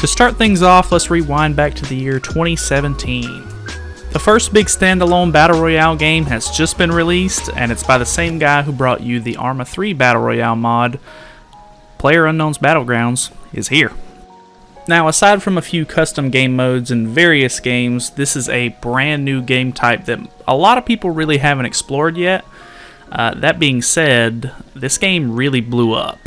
To start things off, let's rewind back to the year 2017. The first big standalone Battle Royale game has just been released, and it's by the same guy who brought you the Arma 3 Battle Royale mod. PlayerUnknown's Battlegrounds is here. Now, aside from a few custom game modes in various games, this is a brand new game type that a lot of people really haven't explored yet. That being said, this game really blew up.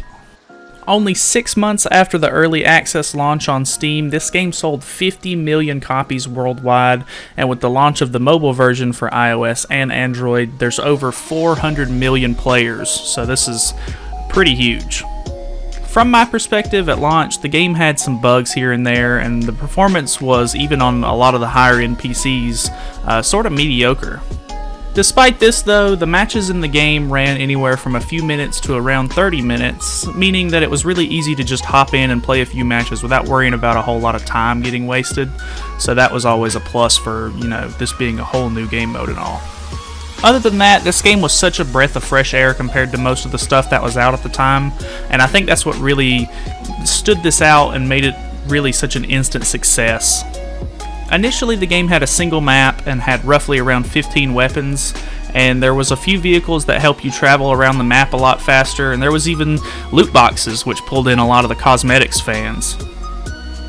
Only 6 months after the early access launch on Steam, this game sold 50 million copies worldwide, and with the launch of the mobile version for iOS and Android, there's over 400 million players, so this is pretty huge. From my perspective at launch, the game had some bugs here and there, and the performance was, even on a lot of the higher end PCs, sort of mediocre. Despite this though, the matches in the game ran anywhere from a few minutes to around 30 minutes, meaning that it was really easy to just hop in and play a few matches without worrying about a whole lot of time getting wasted, so that was always a plus for, this being a whole new game mode and all. Other than that, this game was such a breath of fresh air compared to most of the stuff that was out at the time, and I think that's what really stood this out and made it really such an instant success. Initially, the game had a single map and had roughly around 15 weapons, and there was a few vehicles that help you travel around the map a lot faster, and there was even loot boxes, which pulled in a lot of the cosmetics fans.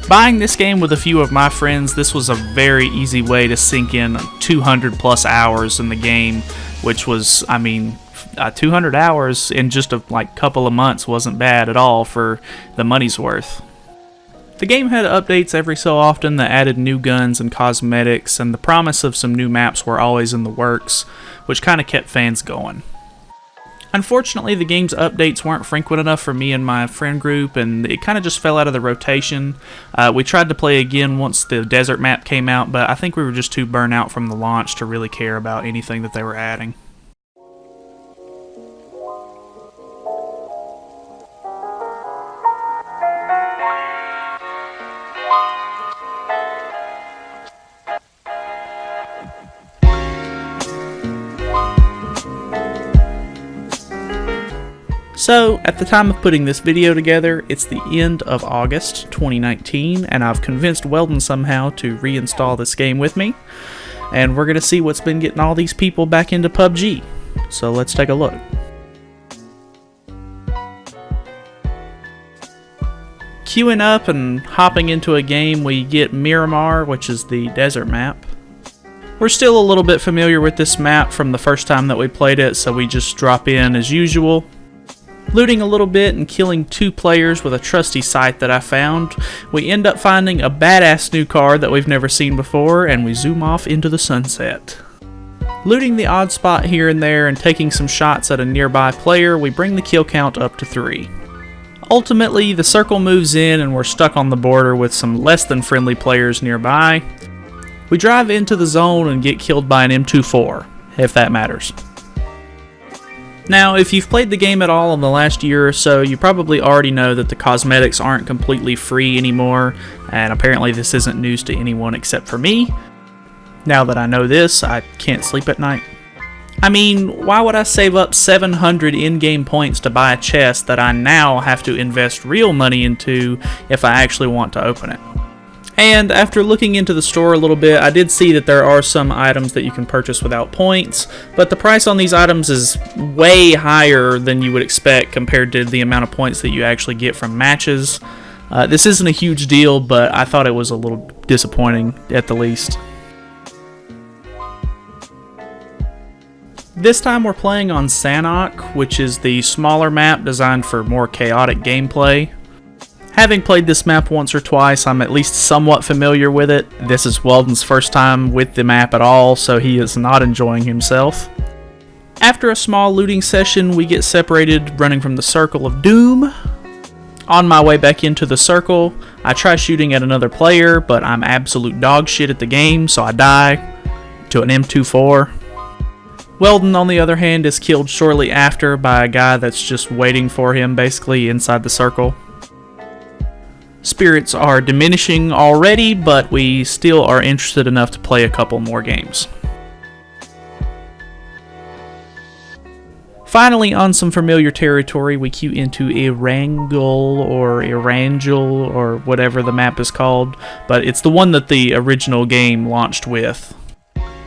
Buying this game with a few of my friends, this was a very easy way to sink in 200 plus hours in the game, which was, 200 hours in just a couple of months wasn't bad at all for the money's worth. The game had updates every so often that added new guns and cosmetics, and the promise of some new maps were always in the works, which kind of kept fans going. Unfortunately, the game's updates weren't frequent enough for me and my friend group, and it kind of just fell out of the rotation. We tried to play again once the desert map came out, but I think we were just too burnt out from the launch to really care about anything that they were adding. So, at the time of putting this video together, it's the end of August 2019, and I've convinced Weldon somehow to reinstall this game with me, and we're going to see what's been getting all these people back into PUBG. So let's take a look. Queuing up and hopping into a game, we get Miramar, which is the desert map. We're still a little bit familiar with this map from the first time that we played it, so we just drop in as usual. Looting a little bit and killing 2 players with a trusty sight that I found, we end up finding a badass new car that we've never seen before, and we zoom off into the sunset. Looting the odd spot here and there and taking some shots at a nearby player, we bring the kill count up to 3. Ultimately, the circle moves in and we're stuck on the border with some less than friendly players nearby. We drive into the zone and get killed by an M24, if that matters. Now, if you've played the game at all in the last year or so, you probably already know that the cosmetics aren't completely free anymore, and apparently this isn't news to anyone except for me. Now that I know this, I can't sleep at night. Why would I save up 700 in-game points to buy a chest that I now have to invest real money into if I actually want to open it? And after looking into the store a little bit, I did see that there are some items that you can purchase without points, but the price on these items is way higher than you would expect compared to the amount of points that you actually get from matches. This isn't a huge deal, but I thought it was a little disappointing at the least. This time we're playing on Sanhok, which is the smaller map designed for more chaotic gameplay. Having played this map once or twice, I'm at least somewhat familiar with it. This is Weldon's first time with the map at all, so he is not enjoying himself. After a small looting session, we get separated running from the Circle of Doom. On my way back into the circle, I try shooting at another player, but I'm absolute dog shit at the game, so I die to an M24. Weldon, on the other hand, is killed shortly after by a guy that's just waiting for him, basically, inside the circle. Spirits are diminishing already, but we still are interested enough to play a couple more games. Finally, on some familiar territory, we queue into Erangel or Erangel or whatever the map is called, but it's the one that the original game launched with.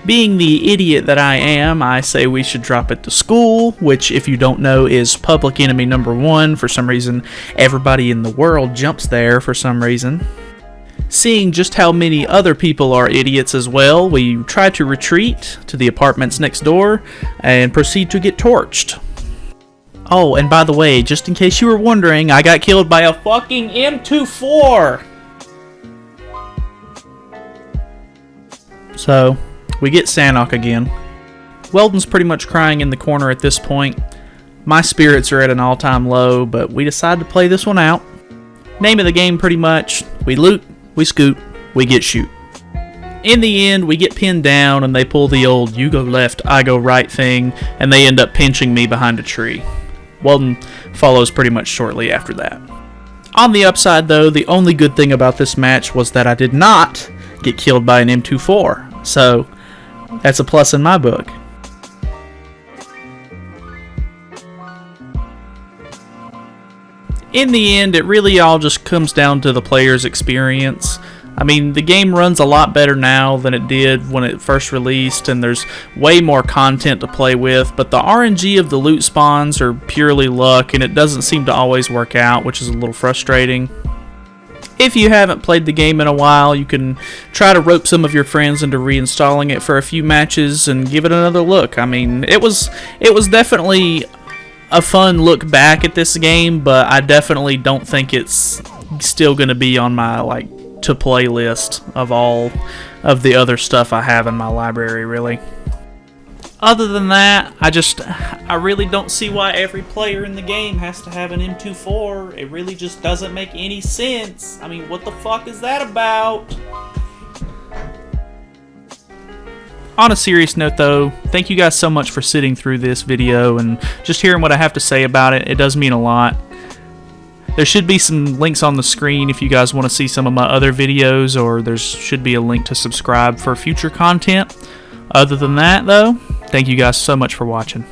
Being the idiot that I am, I say we should drop it to school, which, if you don't know, is public enemy number 1. For some reason, everybody in the world jumps there for some reason. Seeing just how many other people are idiots as well, we try to retreat to the apartments next door and proceed to get torched. Oh, and by the way, just in case you were wondering, I got killed by a fucking M24! So, we get Sanok again. Weldon's pretty much crying in the corner at this point. My spirits are at an all-time low, but we decide to play this one out. Name of the game pretty much, we loot, we scoot, we get shoot. In the end, we get pinned down and they pull the old you go left, I go right thing, and they end up pinching me behind a tree. Weldon follows pretty much shortly after that. On the upside though, the only good thing about this match was that I did not get killed by an M24, so that's a plus in my book. In the end, it really all just comes down to the player's experience. I mean, the game runs a lot better now than it did when it first released, and there's way more content to play with, but the RNG of the loot spawns are purely luck, and it doesn't seem to always work out, which is a little frustrating. If you haven't played the game in a while, you can try to rope some of your friends into reinstalling it for a few matches and give it another look. I mean, it was definitely a fun look back at this game, but I definitely don't think it's still going to be on my to play list of all of the other stuff I have in my library, really. Other than that, I really don't see why every player in the game has to have an M24. It really just doesn't make any sense. I mean, what the fuck is that about? On a serious note though, thank you guys so much for sitting through this video and just hearing what I have to say about it. It does mean a lot. There should be some links on the screen if you guys want to see some of my other videos, or there should be a link to subscribe for future content. Other than that though, thank you guys so much for watching.